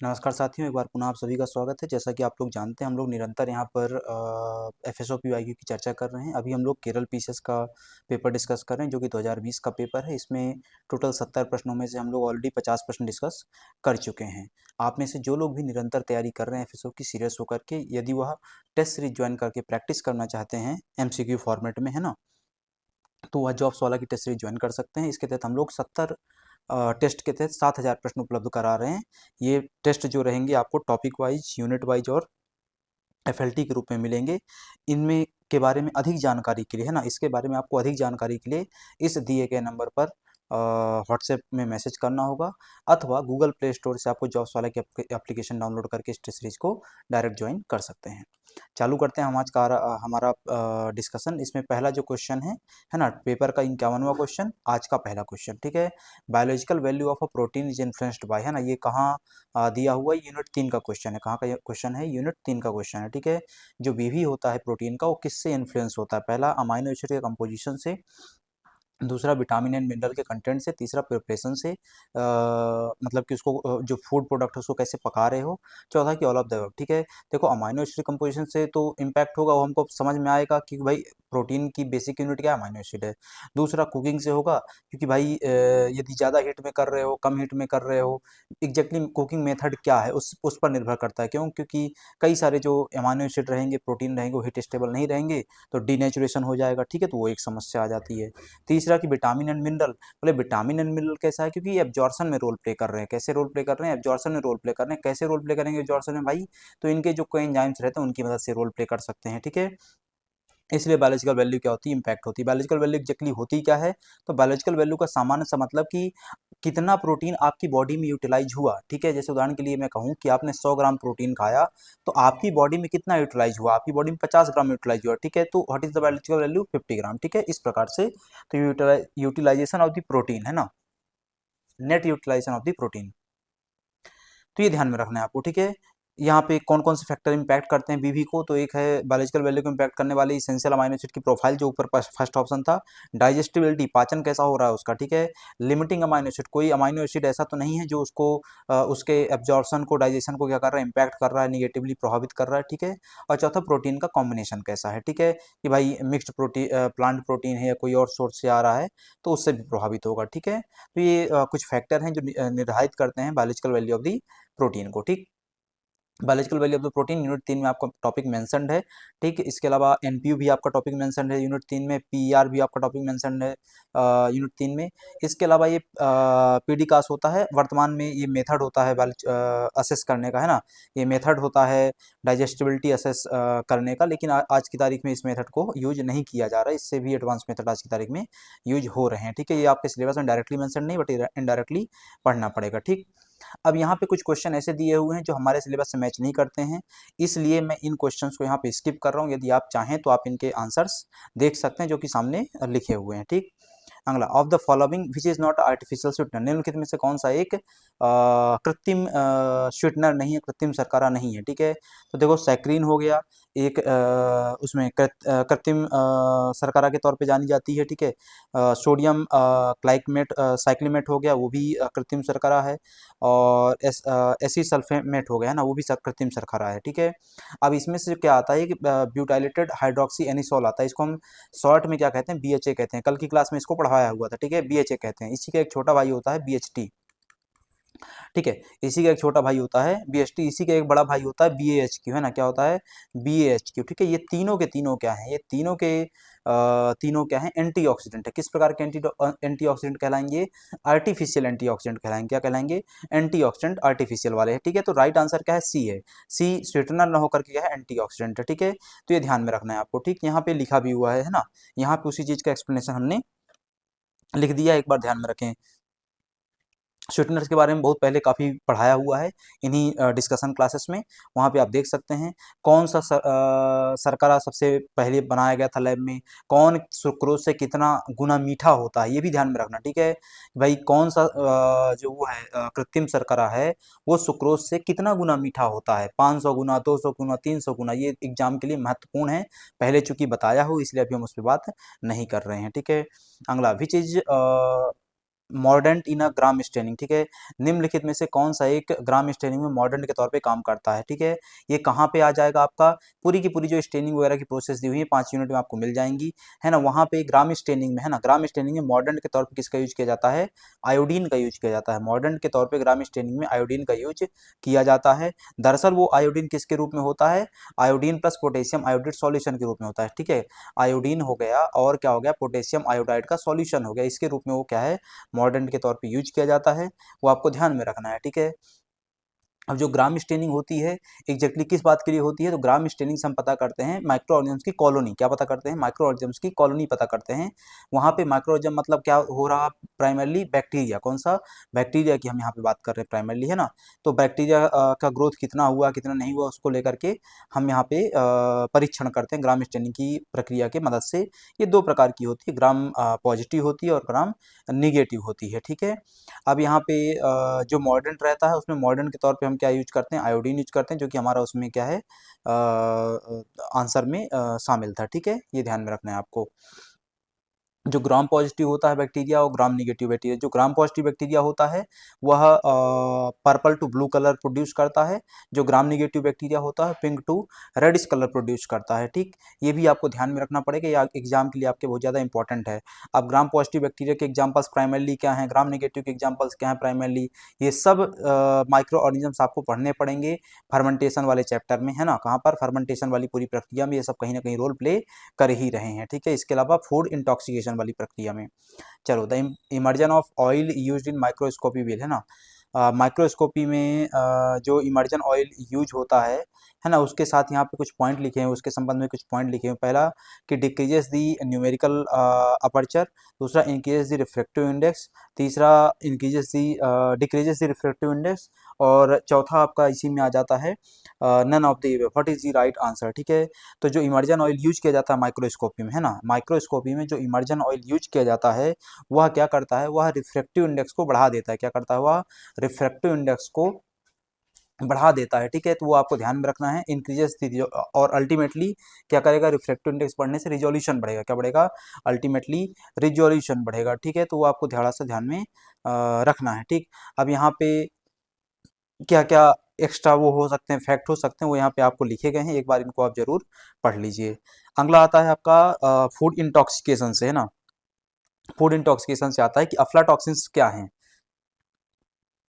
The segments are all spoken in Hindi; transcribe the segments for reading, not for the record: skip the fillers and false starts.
नमस्कार साथियों, एक बार पुनः आप सभी का स्वागत है। जैसा कि आप लोग जानते हैं, हम लोग निरंतर यहाँ पर एफएसओ पीवाईक्यू की चर्चा कर रहे हैं। अभी हम लोग केरल पीसीएस का पेपर डिस्कस कर रहे हैं, जो कि 2020 का पेपर है। इसमें टोटल 70 प्रश्नों में से हम लोग ऑलरेडी 50 प्रश्न डिस्कस कर चुके हैं। आप में से जो लोग भी निरंतर तैयारी कर रहे हैं एफएसओ की सीरियस होकर के, यदि वह टेस्ट सीरीज ज्वाइन करके प्रैक्टिस करना चाहते हैं एमसीक्यू फॉर्मेट में, है ना, तो वह जॉब्स वाला की टेस्ट सीरीज ज्वाइन कर सकते हैं। इसके तहत हम लोग 70 टेस्ट के तहत 7,000 प्रश्न उपलब्ध करा रहे हैं। ये टेस्ट जो रहेंगे आपको टॉपिक वाइज, यूनिट वाइज और एफएलटी के रूप में मिलेंगे। इनमें के बारे में अधिक जानकारी के लिए, है ना, इसके बारे में आपको अधिक जानकारी के लिए इस दिए गए नंबर पर व्हाट्सएप में मैसेज करना होगा, अथवा गूगल प्ले स्टोर से आपको जॉब्स वाला की एप्लीकेशन डाउनलोड करके इस टेस्ट सीरीज को डायरेक्ट ज्वाइन कर सकते हैं। चालू करते हैं हम आज का हमारा डिस्कशन। इसमें पहला जो क्वेश्चन है ना, पेपर का 51वां क्वेश्चन, आज का पहला क्वेश्चन, ठीक है। Biological value of a protein is influenced by, है ना, ये कहाँ दिया हुआ है, यूनिट 3 का क्वेश्चन है। कहाँ का क्वेश्चन है? यूनिट 3 का क्वेश्चन है, ठीक है। जो बीवी होता है प्रोटीन का, वो किससे इन्फ्लुएंस होता है? पहला अमाइनो एसिड के कंपोजिशन से, दूसरा विटामिन एंड मिनरल के कंटेंट से, तीसरा प्रिपरेशन से, मतलब कि उसको जो फूड प्रोडक्ट है उसको कैसे पका रहे हो, चौथा कि ऑल ऑफ द अबव, ठीक है। देखो, अमाइनो एसिड कंपोजिशन से तो इम्पैक्ट होगा, वो हमको समझ में आएगा कि भाई प्रोटीन की बेसिक यूनिट क्या है, अमाइनो एसिड है। दूसरा कुकिंग से होगा, क्योंकि भाई यदि ज़्यादा हीट में कर रहे हो, कम हीट में कर रहे हो, एग्जैक्टली कुकिंग मेथड क्या है उस पर निर्भर करता है। क्यों? क्योंकि कई सारे जो अमाइनो एसिड रहेंगे, प्रोटीन रहेंगे, वो हीट स्टेबल नहीं रहेंगे, तो डीनेचुरेशन हो जाएगा, ठीक है, तो वो एक समस्या आ जाती है। तीसरा कि विटामिन एंड मिनरल, बोले विटामिन एंड मिनरल कैसा है? क्योंकि ये एब्जॉर्प्शन में रोल प्ले कर रहे हैं। कैसे रोल प्ले कर रहे हैं? एब्जॉर्प्शन में रोल प्ले कर रहे हैं। कैसे रोल प्ले करेंगे एब्जॉर्प्शन में भाई? तो इनके जो कोई एंजाइम्स रहते हैं उनकी मदद से रोल प्ले कर सकते हैं, ठीक है। इसलिए बायोलॉजिकल वैल्यू क्या होती है? इंपैक्ट होती है। बायोलॉजिकल वैल्यू एक्जेक्टली होती क्या है? तो बायोलॉजिकल वैल्यू का सामान्य सा मतलब कि कितना प्रोटीन आपकी बॉडी में यूटिलाइज हुआ, ठीक है। जैसे उदाहरण के लिए मैं कहूँ कि आपने 100 ग्राम प्रोटीन खाया, तो आपकी बॉडी में कितना यूटिलाइज हुआ? आपकी बॉडी में 50 ग्राम यूटिलाइज हुआ, ठीक है। तो what is the biological value? 50 ग्राम, ठीक है। इस प्रकार से तो यूटिलाइजेशन ऑफ द प्रोटीन, है ना, net utilisation of the protein, तो ये ध्यान में रखना है आपको, ठीक है। यहाँ पे कौन कौन से फैक्टर इंपैक्ट करते हैं बीवी को? तो एक है बायोलॉजिकल वैल्यू को इंपैक्ट करने वाले इसेंशियल अमाइनो एसिड की प्रोफाइल, जो ऊपर फर्स्ट ऑप्शन था। डाइजेस्टिबिलिटी, पाचन कैसा हो रहा है उसका, ठीक है। लिमिटिंग अमाइनो एसिड, कोई अमाइनो एसिड ऐसा तो नहीं है जो उसको उसके एब्जॉर्प्शन को, डाइजेशन को क्या कर रहा है? इंपैक्ट कर रहा है, निगेटिवली प्रभावित कर रहा है, ठीक है। और चौथा, प्रोटीन का कॉम्बिनेशन कैसा है, ठीक है, कि भाई मिक्स्ड प्रोटीन, प्लांट प्रोटीन है या कोई और सोर्स से आ रहा है, तो उससे भी प्रभावित होगा, ठीक है। तो ये कुछ फैक्टर हैं जो निर्धारित करते हैं biological value of the protein को, ठीक। Biological value of the protein unit 3 में आपका टॉपिक मेंशन्ड है, ठीक। इसके अलावा एनपीयू भी आपका टॉपिक मेंशन्ड है यूनिट 3 में, पीईआर भी आपका टॉपिक मेंशन्ड है यूनिट 3 में। इसके अलावा ये पीडीकास होता है, वर्तमान में ये मेथड होता है असेस करने का, है ना, ये मेथड होता है डाइजेस्टिबिलिटी असेस करने का, लेकिन आज की तारीख में इस मेथड को यूज नहीं किया जा रहा है। इससे भी एडवांस मेथड आज की तारीख में यूज हो रहे हैं, ठीक है। ये आपके सिलेबस में डायरेक्टली मेंशन नहीं, बट इनडायरेक्टली पढ़ना पड़ेगा, ठीक। अब यहाँ पे कुछ क्वेश्चन ऐसे दिए हुए हैं जो हमारे सिलेबस से मैच नहीं करते हैं, इसलिए मैं इन क्वेश्चंस को यहाँ पे स्किप कर रहा हूँ। यदि आप चाहें तो आप इनके आंसर्स देख सकते हैं जो कि सामने लिखे हुए हैं, ठीक। अगला, of the following which is not artificial sweetener, निम्नलिखित में से कौन सा एक कृत्रिम स्वीटनर नहीं है, कृत्रिम शर्करा नहीं है, ठीक है। तो देखो, सैक्रीन हो गया एक, उसमें कृत्रिम शर्करा के तौर पे जानी जाती है, ठीक है। सोडियम क्लाइकमेट साइक्लिमेट हो गया, वो भी कृत्रिम शर्करा है। और एसी सल्फेमेट हो गया, है ना, वो भी कृत्रिम शर्करा है, ठीक है। अब इसमें से क्या आता है कि ब्यूटाइलेटेड हाइड्रोक्सी एनिसोल आता है। इसको हम शॉर्ट में क्या कहते हैं? बीएचए कहते हैं। कल की क्लास में इसको पढ़ाया हुआ था, ठीक है, बीएचए कहते हैं। इसी का एक छोटा भाई होता है बीएचटी, ठीक है। इसी का एक छोटा भाई होता है बीएचटी, इसी का एक बड़ा भाई होता है बीएएचक्यू, है ना, क्या होता है? बीएएचक्यू, ठीक है। ये तीनों के तीनों क्या हैं? ये तीनों के तीनों क्या हैं? एंटीऑक्सीडेंट है। किस प्रकार के एंटीऑक्सीडेंट कहलाएंगे? आर्टिफिशियल एंटीऑक्सीडेंट कहलाएंगे। क्या कहलाएंगे? एंटीऑक्सीडेंट आर्टिफिशियल वाले हैं, ठीक है। तो राइट आंसर क्या है? सी है। सी स्वीटनर न होकर के क्या है? एंटीऑक्सीडेंट है, ठीक है। तो ये ध्यान में रखना है आपको, ठीक। यहाँ पे लिखा भी हुआ है ना, यहाँ पे उसी चीज का एक्सप्लेनेशन हमने लिख दिया, एक बार ध्यान में रखें। स्वीटनर्स के बारे में बहुत पहले काफ़ी पढ़ाया हुआ है इन्हीं डिस्कशन क्लासेस में, वहाँ पे आप देख सकते हैं। कौन सा शर्करा सबसे पहले बनाया गया था लैब में, कौन सुक्रोज से कितना गुना मीठा होता है, ये भी ध्यान में रखना, ठीक है। भाई कौन सा जो वो है कृत्रिम शर्करा है, वो सुक्रोज से कितना गुना मीठा होता है, 500 गुना, 200 गुना, 300 गुना, ये एग्जाम के लिए महत्वपूर्ण है। पहले चूंकि बताया हो, इसलिए अभी हम उस पर बात नहीं कर रहे हैं, ठीक है। अगला, which is mordant in a gram staining, ठीक है। निम्नलिखित में से कौन सा एक ग्राम स्टेनिंग में मॉर्डेंट के तौर पे काम करता है, ठीक है। ये कहाँ पे आ जाएगा, आपका पूरी की पूरी जो स्टेनिंग वगैरह की प्रोसेस दी हुई है 5 यूनिट में आपको मिल जाएंगी, है ना। वहाँ पे ग्राम स्टेनिंग में, है ना, ग्राम स्टेनिंग में मॉर्डेंट के तौर पे किसका यूज किया जाता है, आयोडीन का यूज किया जाता है। मॉर्डेंट के तौर पे ग्राम स्टेनिंग में आयोडीन का यूज किया जाता है। दरअसल वो आयोडीन किसके रूप में होता है, iodine plus potassium iodate solution के रूप में होता है, ठीक है। आयोडीन हो गया और क्या हो गया, पोटेशियम आयोडाइड का सॉल्यूशन हो गया, इसके रूप में वो क्या है, मॉर्डेंट के तौर पे यूज किया जाता है। वो आपको ध्यान में रखना है, ठीक है। अब जो ग्राम स्टेनिंग होती है एग्जैक्टली किस बात के लिए होती है, तो ग्राम स्टेनिंग से हम पता करते हैं माइक्रो ऑर्गेनिजम्स की कॉलोनी, क्या पता करते हैं, माइक्रो ऑर्गेनिजम्स की कॉलोनी पता करते हैं। वहाँ पे माइक्रो ऑर्गेनिज्म मतलब क्या हो रहा, प्राइमरली बैक्टीरिया, कौन सा, बैक्टीरिया की हम यहाँ पे बात कर रहे हैं प्राइमरली, है ना। तो बैक्टीरिया का ग्रोथ कितना हुआ कितना नहीं हुआ उसको लेकर के हम यहाँ पे परीक्षण करते हैं ग्राम स्टेनिंग की प्रक्रिया की मदद से। ये दो प्रकार की होती है, ग्राम पॉजिटिव होती है और ग्राम निगेटिव होती है, ठीक है। अब यहाँ पे जो मॉर्डेंट रहता है उसमें मॉर्डेंट के तौर पे हम क्या यूज करते हैं, आयोडीन यूज करते हैं, जो कि हमारा उसमें क्या है आंसर में शामिल था, ठीक है। ये ध्यान में रखना है आपको। जो ग्राम पॉजिटिव होता है बैक्टीरिया और ग्राम निगेटिव बैक्टीरिया, जो ग्राम पॉजिटिव बैक्टीरिया होता है वह purple to blue colour produce करता है, जो ग्राम निगेटिव बैक्टीरिया होता है pink to reddish colour produce करता है, ठीक। ये भी आपको ध्यान में रखना पड़ेगा, ये एग्जाम के लिए आपके बहुत ज़्यादा इंपॉर्टेंट है। अब ग्राम पॉजिटिव बैक्टीरिया के एग्जाम्पल्स प्राइमरली क्या हैं, ग्राम निगेटिव के एग्जाम्पल्स क्या हैं प्राइमरली, ये सब माइक्रो ऑर्गेनिजम्स आपको पढ़ने पड़ेंगे फर्मेंटेशन वाले चैप्टर में, है ना। कहाँ पर, फर्मेंटेशन वाली पूरी प्रक्रिया में ये सब कहीं ना कहीं रोल प्ले कर ही रहे हैं, ठीक है। इसके अलावा फूड इंटॉक्सिकेशन वाली प्रक्रिया में। चलो, the immersion of oil used in microscopy will, है ना। माइक्रोस्कोपी में जो इमर्जन ऑयल यूज होता है ना, उसके साथ यहाँ पे कुछ पॉइंट लिखे हैं, उसके संबंध में कुछ पॉइंट लिखे हैं। पहला कि डिक्रीजेस दी न्यूमेरिकल अपर्चर, दूसरा इंक्रीजेस द रिफ्रैक्टिव इंडेक्स, तीसरा increases the decreases the refractive index, और चौथा आपका इसी में आ जाता है none of the what is the right answer, ठीक है। तो जो इमर्जन ऑयल यूज किया जाता है माइक्रोस्कोपी में, है ना, माइक्रोस्कोपी में जो इमर्जन ऑयल यूज किया जाता है वह क्या करता है, वह रिफ्रैक्टिव इंडेक्स को बढ़ा देता है, क्या करता है, वह रिफ्रैक्टिव इंडेक्स को बढ़ा देता है, ठीक है। तो वो आपको ध्यान में रखना है, इंक्रीजेस और अल्टीमेटली क्या करेगा, रिफ्रैक्टिव इंडेक्स बढ़ने से रिजोल्यूशन बढ़ेगा, क्या बढ़ेगा, अल्टीमेटली रिजोल्यूशन बढ़ेगा, ठीक है। तो वो आपको थोड़ा सा ध्यान में रखना है, ठीक। अब यहाँ पे क्या क्या एक्स्ट्रा वो हो सकते हैं, फैक्ट हो सकते हैं, वो यहाँ पे आपको लिखे गए हैं, एक बार इनको आप जरूर पढ़ लीजिए। अगला आता है आपका फूड इंटॉक्सिकेशन से, है ना। फूड इंटॉक्सिकेशन से आता है कि अफ्लाटॉक्सिन्स क्या हैं।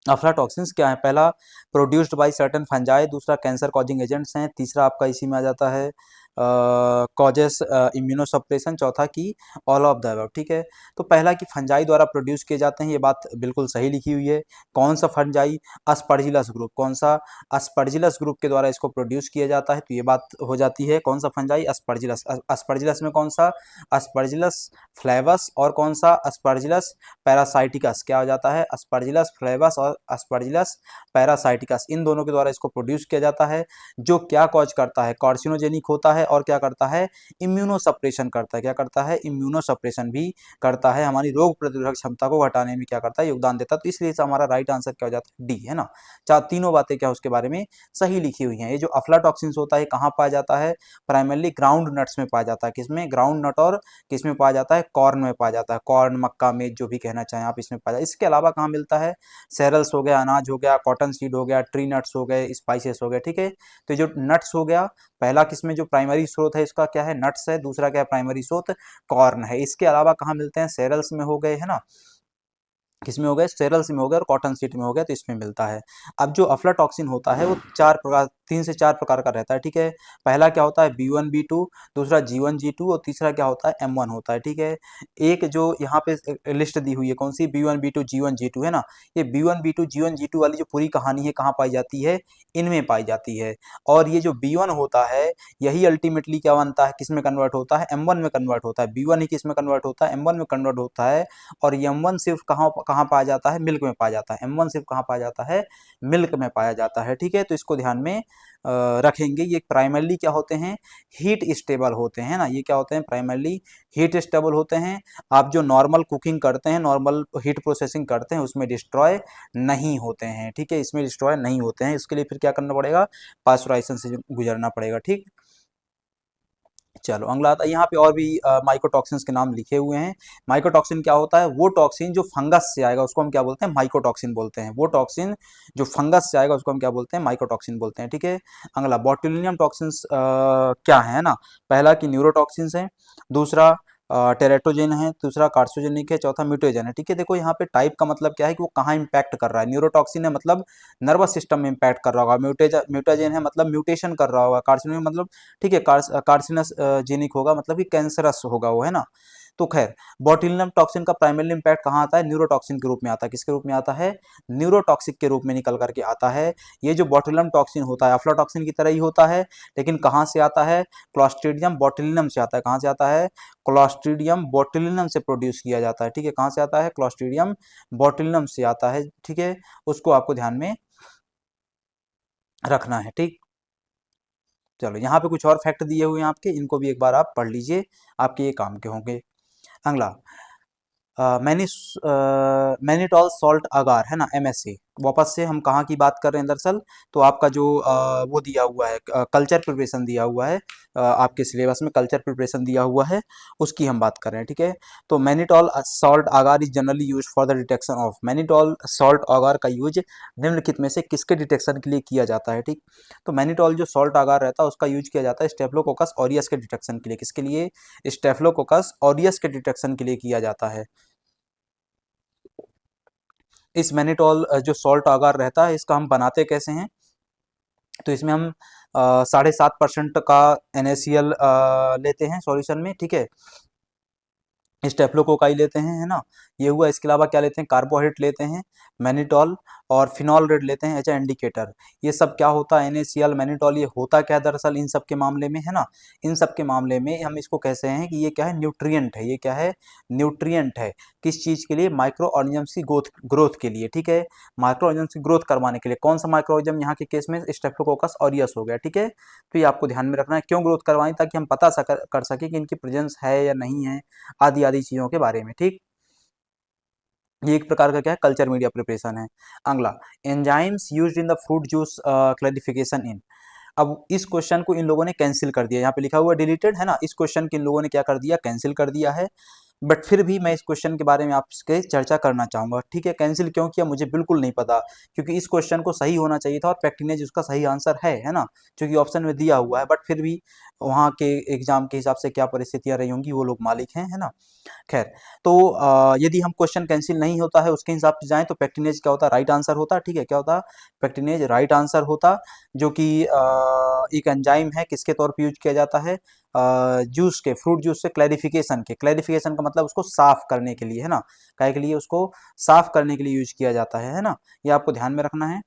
अफ्लाटॉक्सिन्स क्या है, पहला प्रोड्यूस्ड बाय सर्टेन फंजाई, दूसरा कैंसर कॉजिंग एजेंट्स हैं, तीसरा आपका इसी में आ जाता है कॉजेस इम्यूनोसप्रेशन, चौथा की ऑल ऑफ द अबव, ठीक है। तो पहला कि फंजाई द्वारा प्रोड्यूस किए जाते हैं, ये बात बिल्कुल सही लिखी हुई है। कौन सा फंजाई, अस्परजिलस ग्रुप, कौन सा, अस्परजिलस ग्रुप के द्वारा इसको प्रोड्यूस किया जाता है, तो ये बात हो जाती है कौन सा फंजाई, अस्परजिलस। अस्परजिलस में कौन सा, अस्परजिलस फ्लेवस, और कौन सा, अस्परजिलस पैरासाइटिकस, क्या हो जाता है, अस्परजिलस फ्लेवस और अस्परजिलस पैरासाइटिकस, इन दोनों के द्वारा इसको प्रोड्यूस किया जाता है, जो क्या कॉज करता है, कार्सिनोजेनिक होता है, और क्या करता है, इम्यूनो सप्रेशन करता है, क्या करता है, इम्यूनो सप्रेशन भी करता है, हमारी रोग प्रतिरोधक क्षमता को घटाने में क्या करता है, योगदान देता है। तो इसलिए हमारा राइट आंसर क्या हो जाता है, डी, है ना। चार तीनों बातें क्या उसके बारे में सही लिखी हुई हैं। ये जो अफ्लाटॉक्सिन्स होता है कहाँ पाया जाता है, प्राइमरली ग्राउंड नट्स में पाया जाता है, किसमें, ग्राउंड नट, और किसमें पाया जाता है, कॉर्न में पाया जाता है, कॉर्न, मक्का, मेज, जो भी कहना चाहें आप, इसमें पाया जाता है। इसके अलावा कहाँ मिलता है, सेरल्स हो गया, अनाज हो गया, कॉटन सीड हो गया, ट्री नट्स हो गए, स्पाइसेस हो गए, ठीक है। तो जो नट्स हो गया, पहला किसमें जो प्राइमरी स्रोत है इसका क्या है, नट्स है, दूसरा क्या है, प्राइमरी स्रोत कॉर्न है। इसके अलावा कहाँ मिलते हैं, सेरल्स में हो गए, है ना, किसमें हो गए, सेरल्स में हो गए, और कॉटन सीड में हो गया, तो इसमें मिलता है। अब जो अफ्लाटॉक्सिन होता है वो चार प्रकार, 3 से 4 प्रकार का रहता है, ठीक है। पहला क्या होता है, B1 B2, दूसरा G1 G2, और तीसरा क्या होता है, M1 होता है, ठीक है। एक जो यहाँ पे लिस्ट दी हुई है कौन सी, B1 B2 G1 G2, है ना। ये B1 B2 G1 G2 वाली जो पूरी कहानी है कहाँ पाई जाती है, इनमें पाई जाती है। और ये जो B1 होता है यही अल्टीमेटली क्या बनता है, किस में कन्वर्ट होता है, M1 में कन्वर्ट होता है। B1 ही किस में कन्वर्ट होता है, M1 में कन्वर्ट होता है। और M1 सिर्फ कहाँ कहाँ पाया जाता है, मिल्क में पाया जाता है। M1 सिर्फ कहाँ पाया जाता है, मिल्क में पाया जाता है, ठीक है। तो इसको ध्यान में रखेंगे। ये प्राइमरली क्या होते हैं, हीट स्टेबल होते हैं ना, ये क्या होते हैं, प्राइमरली हीट स्टेबल होते हैं। आप जो नॉर्मल कुकिंग करते हैं, नॉर्मल हीट प्रोसेसिंग करते हैं, उसमें डिस्ट्रॉय नहीं होते हैं, ठीक है, इसमें डिस्ट्रॉय नहीं होते हैं। इसके लिए फिर क्या करना पड़ेगा, पास्चुराइजेशन से गुजरना पड़ेगा, ठीक। चलो अगला आता है, यहाँ पे और भी माइकोटॉक्सिन्स के नाम लिखे हुए हैं। माइकोटॉक्सिन क्या होता है? वो टॉक्सिन जो फंगस से आएगा उसको हम क्या बोलते हैं? माइकोटॉक्सिन बोलते हैं। वो टॉक्सिन जो फंगस से आएगा उसको हम क्या बोलते हैं? माइकोटॉक्सिन बोलते हैं। ठीक है। अगला बॉटुलिनियम टॉक्सिन्स क्या है ना? पहला कि न्यूरोटॉक्सिन्स है, दूसरा टेरेटोजेन है, दूसरा कार्सिनोजेनिक है, चौथा म्यूटेजन है। ठीक है। देखो यहाँ पे टाइप का मतलब क्या है कि वो कहाँ इंपैक्ट कर रहा है। न्यूरोटॉक्सिन है मतलब नर्वस सिस्टम में इंपैक्ट कर रहा होगा, म्यूटेजन है मतलब म्यूटेशन कर रहा होगा, कार्सिनोजेन मतलब ठीक है कार्सिनस जेनिक होगा मतलब कि कैंसरस होगा वो, है ना। तो खैर बॉटुलिनम टॉक्सिन का प्राइमरी इंपैक्ट कहाँ आता है? न्यूरोटॉक्सिन के रूप में आता है। किसके रूप में आता है? न्यूरोटॉक्सिक के रूप में निकल करके आता है। ये जो बॉटुलिनम टॉक्सिन होता है अफ्लाटॉक्सिन की तरह ही होता है, लेकिन कहाँ से आता है? क्लॉस्ट्रीडियम बोटुलिनम से आता है। कहाँ से आता है? क्लॉस्ट्रीडियम बोटुलिनम से प्रोड्यूस किया जाता है। ठीक है। कहाँ से आता है? क्लॉस्ट्रीडियम बोटुलिनम से आता है। ठीक है। उसको आपको ध्यान में रखना है। ठीक। चलो यहाँ पे कुछ और फैक्ट दिए हुए हैं आपके, इनको भी एक बार आप पढ़ लीजिए, आपके ये काम के होंगे। अगला मैनिटॉल सॉल्ट अगार है ना, MSA। वापस से हम कहाँ की बात कर रहे हैं दरअसल? तो आपका जो वो दिया हुआ है कल्चर प्रिपरेशन दिया हुआ है, आपके सिलेबस में कल्चर प्रिपरेशन दिया हुआ है, उसकी हम बात कर रहे हैं। ठीक है। तो mannitol salt agar is generally use for the detection of. Mannitol salt agar का यूज निम्नलिखित में से किसके डिटेक्शन के लिए किया जाता है? ठीक। तो मैनिटॉल जो सॉल्ट अगार रहता है उसका यूज किया जाता है स्टेफिलोकोकस ऑरियस के डिटेक्शन के लिए। किसके लिए? स्टेफिलोकोकस ऑरियस के डिटेक्शन के लिए किया जाता है। इस मैनिटॉल जो सॉल्ट अगार रहता है इसका हम बनाते कैसे हैं? तो इसमें हम 7.5% का NaCl लेते हैं सॉल्यूशन में। ठीक है। स्टेफ्लोकोकाई लेते हैं, है ना, ये हुआ। इसके अलावा क्या लेते हैं? कार्बोहाइड्रेट लेते हैं, मैनिटॉल, और फिनॉल रेड लेते हैं एज ए इंडिकेटर। ये सब क्या होता है? NaCl मैनिटॉल ये होता क्या है दरअसल इन सब के मामले में, है ना? इन सब के मामले में हम इसको कहते हैं कि ये क्या है? न्यूट्रिएंट है। ये क्या है? न्यूट्रिएंट है। किस चीज के लिए? माइक्रो ऑर्गेनिजम्स की ग्रोथ ग्रोथ के लिए। ठीक है। माइक्रो ऑर्गेनिजम्स की ग्रोथ करवाने के लिए। कौन सा माइक्रो ऑर्गेनिज्म? यहाँ के केस में स्टेफ्लोकोकस ऑरियस हो गया। ठीक है। तो ये आपको ध्यान में रखना है। क्यों ग्रोथ करवाएं? ताकि हम पता कर सके कि इनकी प्रेजेंस है या नहीं है, आदि आदि चीजों के बारे में। ठीक। ये एक प्रकार का क्या है? कल्चर मीडिया प्रिपरेशन है। अगला enzymes used in the fruit juice clarification in. अब इस क्वेश्चन को इन लोगों ने कैंसिल कर दिया, यहाँ पे लिखा हुआ डिलीटेड, है ना। इस क्वेश्चन के इन लोगों ने क्या कर दिया? कैंसिल कर दिया है। बट फिर भी मैं इस क्वेश्चन के बारे में आपसे चर्चा करना चाहूंगा। ठीक है। कैंसिल क्यों किया मुझे बिल्कुल नहीं पता, क्योंकि इस क्वेश्चन को सही होना चाहिए था और पैक्टिनेज उसका सही आंसर है ना, क्योंकि ऑप्शन में दिया हुआ है। बट फिर भी वहाँ के एग्जाम के हिसाब से क्या परिस्थितियां रही होंगी वो लोग मालिक हैं, है ना। खैर, तो यदि हम क्वेश्चन कैंसिल नहीं होता है उसके हिसाब से जाएं तो पैक्टिनेज क्या होता है? राइट आंसर होता। ठीक है। क्या होता? पैक्टिनेज राइट आंसर होता, जो कि एक एंजाइम है। किसके तौर पे यूज किया जाता है? जूस के, फ्रूट जूस से क्लैरिफिकेशन के, क्लैरिफिकेशन का मतलब उसको साफ करने के लिए, है ना, काहे के लिए? उसको साफ करने के लिए यूज किया जाता है ना। ये आपको ध्यान में रखना है।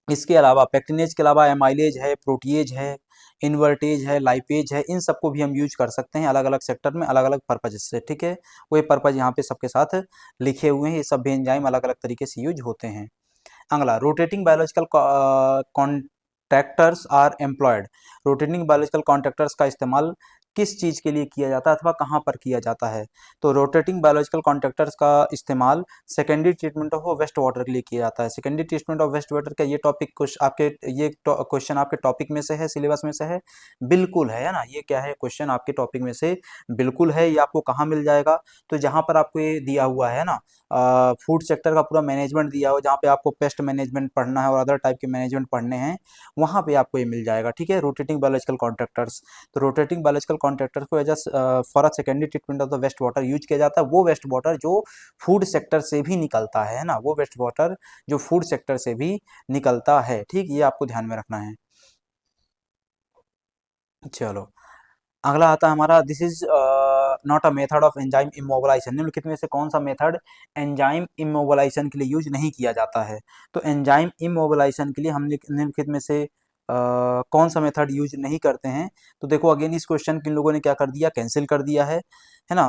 इसके अलावा पैक्टिनेज के अलावा एमाइलेज है, प्रोटीएज है, इन्वर्टेज है, लाइपेज है, इन सबको भी हम यूज कर सकते हैं अलग अलग सेक्टर में अलग अलग पर्पज से। ठीक है। वही पर्पज यहाँ पे सबके साथ लिखे हुए हैं। ये सब भी एंजाइम अलग अलग तरीके से यूज होते हैं। अगला rotating biological contractors are employed. Rotating biological contractors का इस्तेमाल किस चीज के लिए किया जाता है अथवा कहाँ पर किया जाता है? तो रोटेटिंग बायोलॉजिकल कॉन्ट्रैक्टर्स का इस्तेमाल secondary treatment of waste water के लिए किया जाता है। Secondary treatment of waste water का ये टॉपिक कुछ आपके, ये क्वेश्चन आपके टॉपिक में से है, सिलेबस में से है? बिल्कुल है ना। ये क्या है? क्वेश्चन आपके टॉपिक में से बिल्कुल है। ये आपको कहाँ मिल जाएगा? तो जहाँ पर आपको ये दिया हुआ है ना, फूड सेक्टर का पूरा मैनेजमेंट दिया हुआ, जहाँ पे आपको पेस्ट मैनेजमेंट पढ़ना है और अदर टाइप के मैनेजमेंट पढ़ने हैं, वहाँ पे आपको ये मिल जाएगा। ठीक है। रोटेटिंग बायोलॉजिकल कॉन्ट्रैक्टर्स, तो रोटेटिंग बायोलॉजिकल कॉन्ट्रैक्टर्स को as for a secondary treatment of the waste water use किया जाता है। वो वेस्ट वाटर जो फूड सेक्टर से भी निकलता है ना, वो वेस्ट वाटर जो फूड सेक्टर से भी निकलता है। ठीक। ये आपको ध्यान में रखना है। चलो अगला आता है हमारा, this is not a method of enzyme immobilisation. निम्नलिखित में से कौन सा मेथड एंजाइम इमोबलाइजेशन के लिए यूज नहीं किया जाता है? तो एंजाइम इमोबलाइजेशन के लिए हम निम्नलिखित में से कौन सा मेथड यूज नहीं करते हैं? तो देखो अगेन इस क्वेश्चन के इन लोगों ने क्या कर दिया? कैंसिल कर दिया है ना।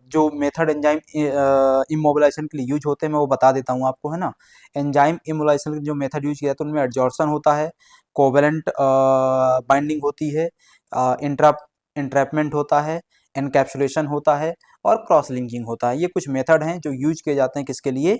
जो मेथड एंजाइम इमोबलाइजेशन के लिए यूज होते हैं मैं वो बता देता हूँ आपको, है ना। एंजाइम इमोबलाइजेशन जो मेथड यूज किया जाता है उनमें एडजॉर्सन होता है, कोवेलेंट बाइंडिंग होती है, इंट्रैपमेंट होता है, एनकैप्सुलेशन होता है और क्रॉस लिंकिंग होता है। ये कुछ मेथड हैं जो यूज किए जाते हैं किसके लिए,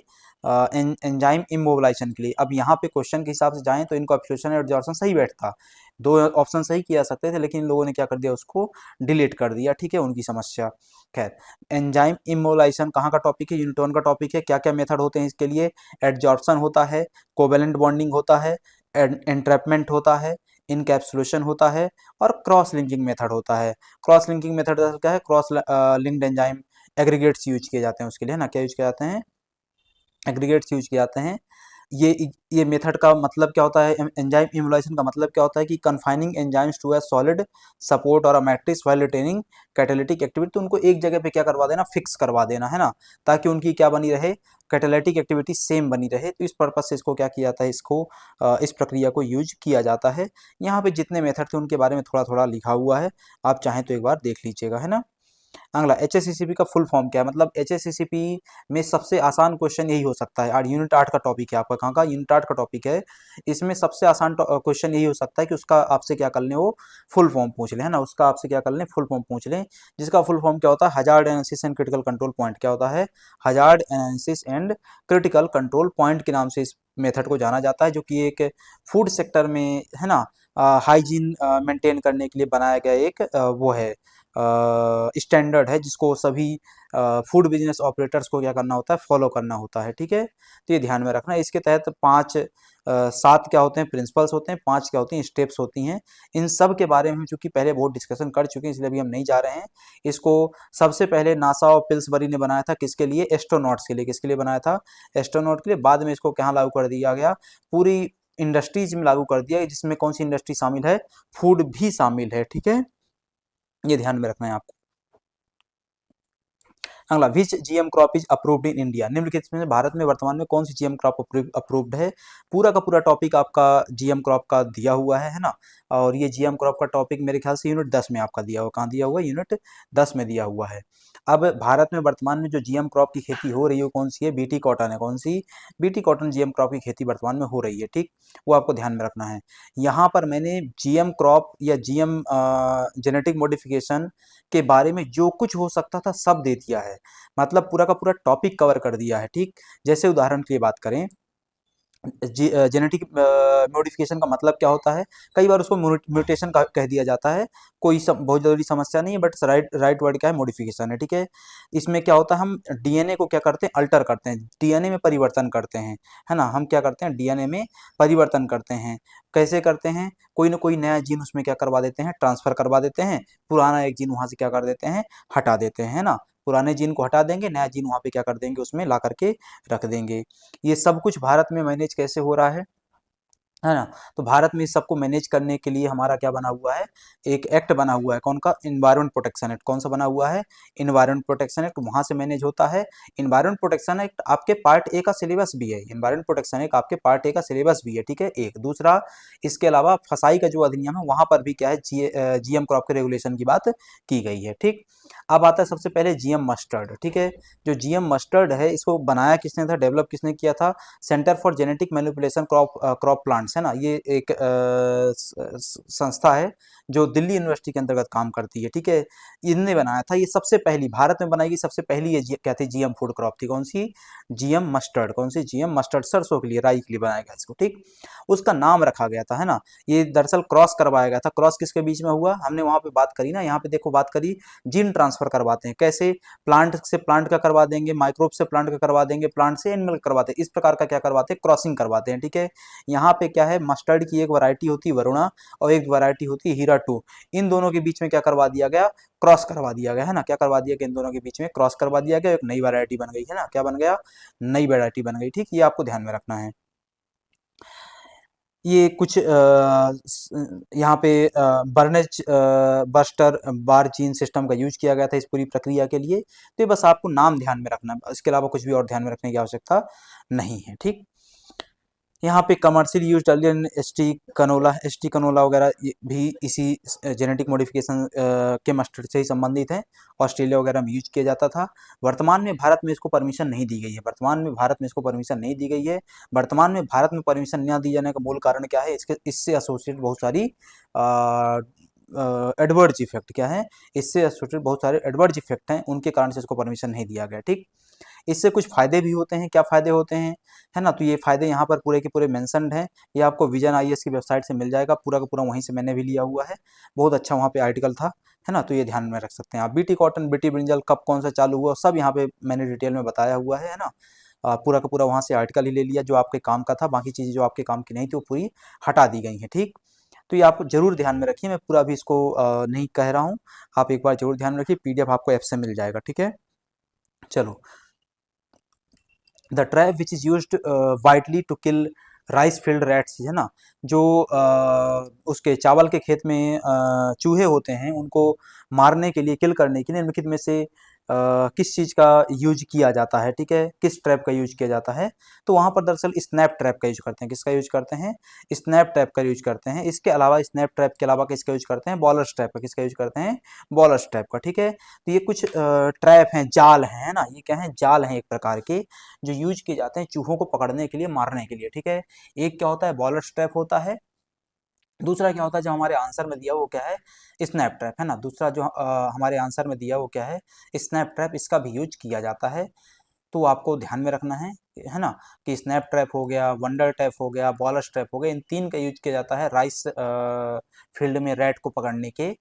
एंजाइम इमोबिलाइजेशन के लिए। अब यहाँ पे क्वेश्चन के हिसाब से जाएं तो इनकैप्सुलेशन और एडजॉर्प्शन सही बैठता, दो ऑप्शन सही किया सकते थे, लेकिन इन लोगों ने क्या कर दिया, उसको डिलीट कर दिया, ठीक है, उनकी समस्या। खैर, एंजाइम इमोबिलाइजेशन कहाँ का टॉपिक है, यूनिट 1 का टॉपिक है। क्या क्या मेथड होते हैं इसके लिए, एडजॉर्प्शन होता है, कोवेलेंट बॉन्डिंग होता है, एंट्रैपमेंट होता है, इनकैप्सुलेशन होता है और क्रॉस लिंकिंग मेथड होता है। क्रॉस लिंकिंग मेथड क्या है, cross linked enzyme aggregates use किए जाते हैं उसके लिए, है ना, क्या यूज किए जाते हैं, एग्रीगेट्स यूज किए जाते हैं। ये मेथड का मतलब क्या होता है, एंजाइम इमोलाइजेशन का मतलब क्या होता है कि confining enzymes to a solid support और a matrix while retaining catalytic activity. तो उनको एक जगह पे क्या करवा देना, फिक्स करवा देना, है ना, ताकि उनकी क्या बनी रहे, कैटालिटिक एक्टिविटी सेम बनी रहे। तो इस पर्पज से इसको क्या किया जाता है, इसको इस प्रक्रिया को यूज किया जाता है। यहाँ पे जितने मेथड थे उनके बारे में थोड़ा थोड़ा लिखा हुआ है, आप चाहें तो एक बार देख लीजिएगा, है ना। अगला, एचएससीसीपी का फुल फॉर्म क्या है, मतलब एचएससीसीपी में सबसे आसान क्वेश्चन यही हो सकता है। और यूनिट 8 का टॉपिक है आपका, कहाँ का, यूनिट 8 का टॉपिक है। इसमें सबसे आसान क्वेश्चन यही हो सकता है कि उसका आपसे क्या कर लें, वो फुल फॉर्म पूछ लें, है ना, उसका आपसे क्या कर लें, फुल फॉर्म पूछ लें, जिसका फुल फॉर्म क्या होता है, hazard analysis and critical control point. क्या होता है, hazard analysis and critical control point के नाम से इस मेथड को जाना जाता है, जो कि एक फूड सेक्टर में, है ना, हाइजीन मेंटेन करने के लिए बनाया गया एक वो है, स्टैंडर्ड है, जिसको सभी फूड बिजनेस ऑपरेटर्स को क्या करना होता है, फॉलो करना होता है, ठीक है। तो ये ध्यान में रखना है। इसके तहत 7 क्या होते हैं, प्रिंसिपल्स होते हैं, 5 क्या होती हैं, स्टेप्स होती हैं। इन सब के बारे में चूंकि पहले बहुत डिस्कशन कर चुके हैं, इसलिए अभी हम नहीं जा रहे हैं। इसको सबसे पहले नासा और पिल्सबरी ने बनाया था, किसके लिए, एस्ट्रोनॉट्स के लिए। किसके लिए बनाया था, एस्ट्रोनॉट के लिए। बाद में इसको कहाँ लागू कर दिया गया, पूरी इंडस्ट्रीज में लागू कर दिया, जिसमें कौन सी इंडस्ट्री शामिल है, फूड भी शामिल है, ठीक है, ये ध्यान में रखना है आपको। अगला, which GM crop is approved in India, निम्नलिखित में से भारत में वर्तमान में कौन सी जीएम क्रॉप अप्रूव्ड है। पूरा का पूरा टॉपिक आपका जीएम क्रॉप का दिया हुआ है ना। और ये जीएम क्रॉप का टॉपिक मेरे ख्याल से यूनिट 10 में आपका दिया हुआ, कहाँ दिया हुआ है, यूनिट 10 में दिया हुआ है। अब भारत में वर्तमान में जो जीएम क्रॉप की खेती हो रही है वो कौन सी है, बीटी कॉटन है। कौन सी, बीटी कॉटन जीएम क्रॉप की खेती वर्तमान में हो रही है, ठीक, वो आपको ध्यान में रखना है। यहाँ पर मैंने जीएम क्रॉप या जीएम जेनेटिक मॉडिफिकेशन के बारे में जो कुछ हो सकता था सब दे दिया है, मतलब पूरा का पूरा टॉपिक कवर कर दिया है, ठीक। जैसे उदाहरण के लिए बात करें, जेनेटिक मॉडिफिकेशन का मतलब क्या होता है, कई बार उसको म्यूटेशन का कह दिया जाता है, कोई बहुत जरूरी समस्या नहीं है, बट राइट वर्ड क्या है, मॉडिफिकेशन है, ठीक है। इसमें क्या होता है, हम डीएनए को क्या करते हैं, अल्टर करते हैं, डीएनए में परिवर्तन करते हैं, है ना, हम क्या करते हैं, डीएनए में परिवर्तन करते हैं। कैसे करते हैं, कोई ना कोई नया जीन उसमें क्या करवा देते हैं, ट्रांसफर करवा देते हैं, पुराना एक जीन वहां से क्या कर देते हैं, हटा देते हैं, है ना, पुराने जीन को हटा देंगे, नया जीन वहां पे क्या कर देंगे, उसमें ला करके रख देंगे। ये सब कुछ भारत में मैनेज कैसे हो रहा है ना। तो भारत में इस सबको मैनेज करने के लिए हमारा क्या बना हुआ है, एक एक्ट बना हुआ है, कौन का, इन्वायरमेंट प्रोटेक्शन एक्ट। कौन सा बना हुआ है, इन्वायरमेंट प्रोटेक्शन एक्ट, वहां से मैनेज होता है। इन्वायरमेंट प्रोटेक्शन एक्ट आपके पार्ट ए का सिलेबस भी है, इन्वायरमेंट प्रोटेक्शन एक्ट आपके पार्ट ए का सिलेबस भी है, ठीक है, एक दूसरा। इसके अलावा फसाई का जो अधिनियम है वहां पर भी क्या है, जीएम क्रॉप के रेगुलेशन की बात की गई है, ठीक। अब आता है सबसे पहले जीएम मस्टर्ड, ठीक है। जो जीएम मस्टर्ड है, इसको बनाया किसने था, डेवलप किसने किया था, centre for genetic manipulation crop plants, है ना, ये एक संस्था है जो दिल्ली यूनिवर्सिटी के अंतर्गत काम करती है, ठीक है। इनने बनाया था, ये सबसे पहली भारत में बनाई गई सबसे पहली ये क्या थी, जीएम फूड क्रॉप थी, कौन सी, जीएम मस्टर्ड। कौन सी, जीएम मस्टर्ड, सरसों के लिए, राई के लिए बनाया गया इसको, ठीक। उसका नाम रखा गया था, है ना। ये दरअसल क्रॉस करवाया गया था, क्रॉस किसके बीच में हुआ, हमने वहां पे बात करी ना, यहाँ पे देखो बात करी, जीन ट्रांसफर करवाते हैं कैसे, प्लांट से प्लांट का करवा देंगे, माइक्रोब से प्लांट का करवा देंगे, प्लांट से एनिमल करवाते हैं, इस प्रकार का क्या करवाते हैं, क्रॉसिंग करवाते हैं, ठीक है। यहाँ पे क्या है, मस्टर्ड की एक वैरायटी होती है वरुणा और एक वैरायटी होती है हीरा 2, इन दोनों के बीच में क्या करवा दिया गया, क्रॉस करवा दिया गया, है ना। क्या करवा दिया गया, इन दोनों के बीच में क्रॉस करवा दिया गया, एक नई वैरायटी बन गई, है ना, क्या बन गया, नई वैरायटी बन गई, ठीक। ये आपको ध्यान में रखना है। ये कुछ यहाँ पे बर्नेज बस्टर बार जीन सिस्टम का यूज किया गया था इस पूरी प्रक्रिया के लिए। तो ये बस आपको नाम ध्यान में रखना है, इसके अलावा कुछ भी और ध्यान में रखने की आवश्यकता नहीं है, ठीक। यहाँ पे commercial use Dalian S T canola वगैरह भी इसी जेनेटिक मॉडिफिकेशन के मस्टर्ड से ही संबंधित है, ऑस्ट्रेलिया वगैरह में यूज किया जाता था। वर्तमान में भारत में इसको परमिशन नहीं दी गई है, वर्तमान में भारत में इसको परमिशन नहीं दी गई है। वर्तमान में भारत में परमिशन न दी जाने का मूल कारण क्या है, इसके इससे एसोसिएट बहुत सारी एडवर्ज इफेक्ट क्या है, इससे एसोसिएटेड बहुत सारे एडवर्ज इफेक्ट हैं, उनके कारण से इसको परमिशन नहीं दिया गया। ठीक, इससे कुछ फ़ायदे भी होते हैं। क्या फ़ायदे होते हैं, है ना, तो ये फ़ायदे यहाँ पर पूरे के पूरे मेंशन्ड हैं। ये आपको विजन आईएएस की वेबसाइट से मिल जाएगा, पूरा का पूरा वहीं से मैंने भी लिया हुआ है। बहुत अच्छा वहाँ पे आर्टिकल था, है ना, तो ये ध्यान में रख सकते हैं आप। बीटी कॉटन, बीटी ब्रिंजल कब कौन सा चालू हुआ, सब यहाँ पे मैंने डिटेल में बताया हुआ है ना। पूरा का पूरा वहाँ से आर्टिकल ही ले लिया जो आपके काम का था, बाकी चीज़ें जो आपके काम की नहीं थी वो पूरी हटा दी गई हैं। ठीक, तो ये आप जरूर ध्यान में रखिए, मैं पूरा अभी इसको नहीं कह रहा हूँ, आप एक बार जरूर ध्यान में रखिए, पीडीएफ आपको ऐप से मिल जाएगा। ठीक है, चलो, the trap which is used widely to kill rice field rats, है ना, जो उसके चावल के खेत में चूहे होते हैं, उनको मारने के लिए, किल करने के लिए निम्नलिखित में से किस चीज़ का यूज किया जाता है, ठीक है, किस ट्रैप का यूज किया जाता है, तो वहाँ पर दरअसल स्नैप ट्रैप का यूज करते हैं। किसका यूज करते हैं, स्नैप ट्रैप का यूज करते हैं। इसके अलावा स्नैप ट्रैप के अलावा किसका यूज करते हैं, बॉलर ट्रैप का। किसका यूज करते हैं, बॉलर ट्रैप का। ठीक है, तो ये कुछ ट्रैप हैं, जाल हैं, है ना, ये क्या है, जाल हैं एक प्रकार के, जो यूज किए जाते हैं चूहों को पकड़ने के लिए, मारने के लिए। ठीक है, एक क्या होता है, बॉलर ट्रैप होता है, दूसरा क्या होता है जो हमारे आंसर में दिया वो क्या है, स्नैप ट्रैप, है ना। दूसरा जो हमारे आंसर में दिया वो क्या है, स्नैप ट्रैप, इसका भी यूज किया जाता है। तो आपको ध्यान में रखना है ना, कि स्नैप ट्रैप हो गया, वंडर ट्रैप हो गया, बॉलर ट्रैप हो गया, इन तीन का यूज किया जाता है राइस फील्ड में रैट को पकड़ने के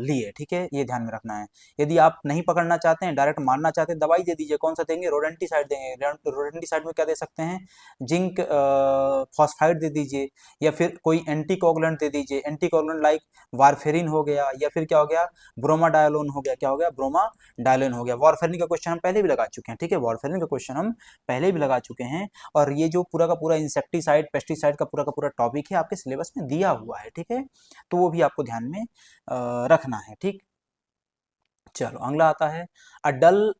लिए। ठीक है, ये ध्यान में रखना है। यदि आप नहीं पकड़ना चाहते हैं, डायरेक्ट मारना चाहते हैं, दवाई दे दीजिए। कौन सा देंगे, रोडेंटिसाइड देंगे। रोडेंटिसाइड में क्या दे सकते हैं, जिंक फॉस्फाइड दे दीजिए, या फिर कोई एंटीकोगुलेंट दे दीजिए। एंटीकोगुलेंट लाइक वारफेरिन हो गया, या फिर क्या हो गया, ब्रोमाडायोलोन हो गया। क्या हो गया, ब्रोमाडायोलोन हो गया। वारफेरिन का क्वेश्चन हम पहले भी लगा चुके हैं। ठीक है, वारफेरिन का क्वेश्चन हम पहले भी लगा चुके हैं, और ये जो पूरा का पूरा इंसेक्टिसाइड, पेस्टिसाइड का पूरा टॉपिक है आपके सिलेबस में दिया हुआ है। ठीक है, तो वो भी आपको ध्यान में रखना है। ठीक, चलो अगला आता है, a dull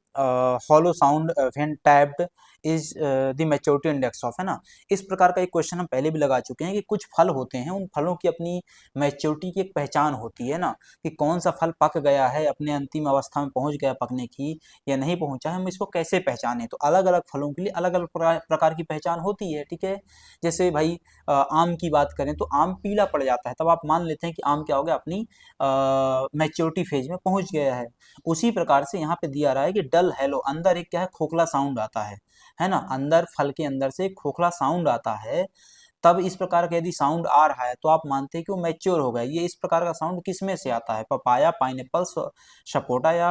hollow sound when tapped is the maturity index of, है ना। इस प्रकार का एक क्वेश्चन हम पहले भी लगा चुके हैं कि कुछ फल होते हैं, उन फलों की अपनी मैच्योरिटी की एक पहचान होती है ना, कि कौन सा फल पक गया है, अपने अंतिम अवस्था में पहुंच गया पकने की, या नहीं पहुंचा है, हम इसको कैसे पहचाने। तो अलग अलग फलों के लिए अलग अलग प्रकार की पहचान होती है। ठीक है, जैसे भाई आम की बात करें तो आम पीला पड़ जाता है, तब आप मान लेते हैं कि आम क्या हो गया, अपनी मैच्योरिटी फेज में पहुंच गया है। उसी प्रकार से यहाँ पे दिया रहा है कि डल हेलो, अंदर एक क्या है, खोखला साउंड आता है ना, अंदर फल के अंदर से खोखला साउंड आता है। तब इस प्रकार का यदि साउंड आ रहा है तो आप मानते हैं कि वो मैच्योर हो गया। ये इस प्रकार का साउंड किस में से आता है, पपाया, पाइनएप्पल, सपोटा, या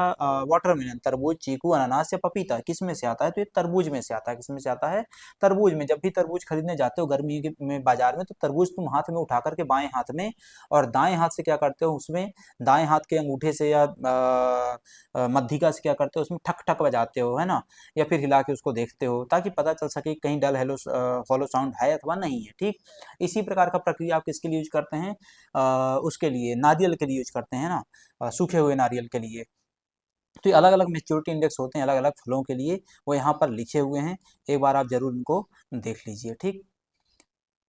वाटरमेलन, तरबूज, चीकू, अनानास या पपीता, किस में से आता है, तो ये तरबूज में से आता है। किस में से आता है, तरबूज में। जब भी तरबूज खरीदने जाते हो गर्मी के में बाजार में, तो तरबूज तुम हाथ में उठा करके बाएं हाथ में, और दाएं हाथ से क्या करते हो, उसमें दाएं हाथ के अंगूठे से या मध्यिका से क्या करते हो, उसमें ठक ठक बजाते हो, है ना, या फिर हिला के उसको देखते हो, ताकि पता चल सके कहीं डल हेलो हॉलो साउंड है अथवा नहीं है। ठीक, इसी प्रकार का प्रक्रिया आप किसके लिए यूज करते हैं, उसके लिए, नारियल के लिए यूज करते हैं ना, सूखे हुए नारियल के लिए। तो ये अलग अलग मेच्योरिटी इंडेक्स होते हैं अलग अलग फलों के लिए, वो यहाँ पर लिखे हुए हैं, एक बार आप जरूर इनको देख लीजिए। ठीक,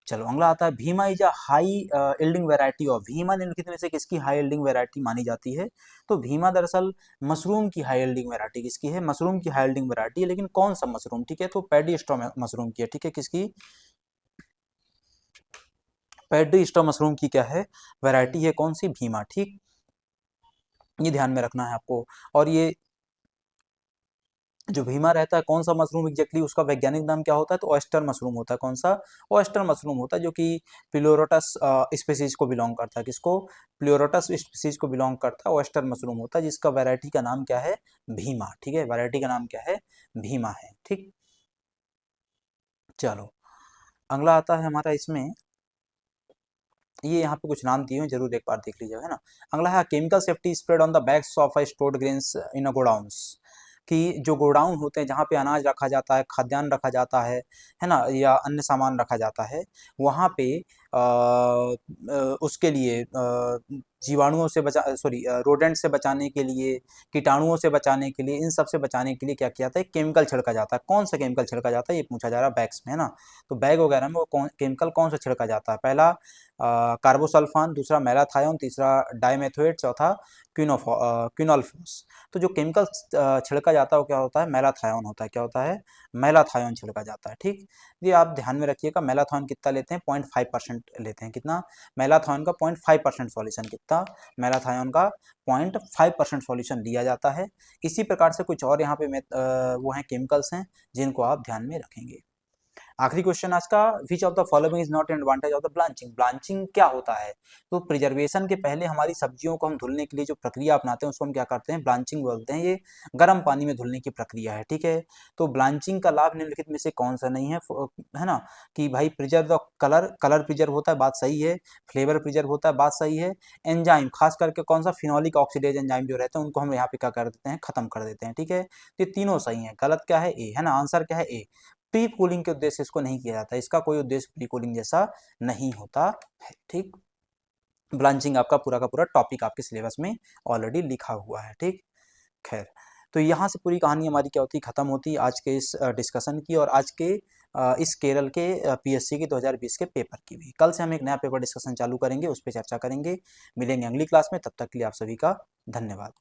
चलो अगला आता है, Bhima is a high yielding variety of, Bhima निम्नलिखित में से किसकी हाई यील्डिंग वैरायटी मानी जाती है। तो भीमा दरअसल मशरूम की हाई यील्डिंग वैरायटी किसकी है, मशरूम की हाई यील्डिंग वैरायटी है, लेकिन कौन सा मशरूम, ठीक है, तो पैडी स्ट्रॉ मशरूम की है। ठीक है, किसकी, पैडी स्ट्रॉ मशरूम की क्या है, वैरायटी है, कौन सी, भीमा। ठीक, ये ध्यान में रखना है आपको। और ये जो भीमा रहता है, कौन सा मशरूम एग्जैक्टली, उसका वैज्ञानिक नाम क्या होता है, तो ऑयस्टर मशरूम होता है। कौन सा, ऑयस्टर मशरूम होता है, जो कि प्लोरोटस स्पीसीज को बिलोंग करता है। किसको, प्लोरोटस स्पीसीज को बिलोंग करता है, ऑयस्टर मशरूम होता है, जिसका वैरायटी का नाम क्या है, भीमा। ठीक है, वैरायटी का नाम क्या है, भीमा है। ठीक, चलो अगला आता है हमारा, इसमें ये यहाँ पे कुछ नाम दिए हैं, जरूर एक बार देख लीजिएगा, है ना। अगला है, chemical safety spread on the backs of stored grains in a godowns, कि जो गोडाउन होते हैं जहाँ पे अनाज रखा जाता है, खाद्यान्न रखा जाता है ना, या अन्य सामान रखा जाता है, वहाँ पे उसके लिए जीवाणुओं से बचा, सॉरी, रोडेंट से बचाने के लिए, कीटाणुओं से बचाने के लिए, इन सब से बचाने के लिए क्या किया जाता है, केमिकल छिड़का जाता है। कौन सा केमिकल छिड़का जाता है, ये पूछा जा रहा है बैग्स में, है ना। तो बैग वगैरह में वो केमिकल कौन सा छिड़का जाता है, पहला कार्बोसल्फान, दूसरा मैलाथायोन, तीसरा डाइमेथोएट, चौथा क्विनोल्फोस। तो जो केमिकल छिड़का जाता है वो क्या होता है, मैलाथायोन होता है। क्या होता है, मैलाथायोन छिड़का जाता है। ठीक, ये आप ध्यान में रखिएगा। मैलाथायोन कितना लेते हैं, 0.5% लेते हैं। कितना, मैलाथायोन का 0.5% सॉल्यूशन कितना मैलाथायोन का 0.5% सॉल्यूशन लिया जाता है। इसी प्रकार से कुछ और यहाँ पे वो हैं केमिकल्स हैं जिनको आप ध्यान में रखेंगे। आखिरी क्वेश्चन आज का, which of the following is not an advantage of the blanching. Blanching क्या होता है? तो प्रिजर्वेशन के पहले हमारी सब्जियों को हम धुलने के लिए जो प्रक्रिया अपनाते हैं उसको हम क्या करते हैं? ब्लांचिंग बोलते हैं। ये गर्म पानी में धुलने की प्रक्रिया है, ठीक है। तो ब्लांचिंग का लाभ निम्नलिखित में से कौन सा नहीं है ना, कि भाई preserve the colour, colour preserve होता है, बात सही है। फ्लेवर प्रिजर्व होता है, बात सही है। एंजाइम, खास करके कौन सा? फिनोलिक ऑक्सीडेज एंजाइम जो रहते हैं उनको हम यहाँ पे क्या कर देते हैं? खत्म कर देते हैं, ठीक है। तो ये तीनों सही है। गलत क्या है? ए है ना, आंसर क्या है? ए। प्री कूलिंग के उद्देश्य से इसको नहीं किया जाता, इसका कोई उद्देश्य प्री कूलिंग जैसा नहीं होता है, ठीक। ब्लांचिंग आपका पूरा का पूरा टॉपिक आपके सिलेबस में ऑलरेडी लिखा हुआ है, ठीक। खैर, तो यहाँ से पूरी कहानी हमारी क्या होती, खत्म होती आज के इस डिस्कशन की और आज के इस केरल के पीएससी के 2020 के पेपर की भी। कल से हम एक नया पेपर डिस्कशन चालू करेंगे, उस पर चर्चा करेंगे। मिलेंगे अगली क्लास में, तब तक के लिए आप सभी का धन्यवाद।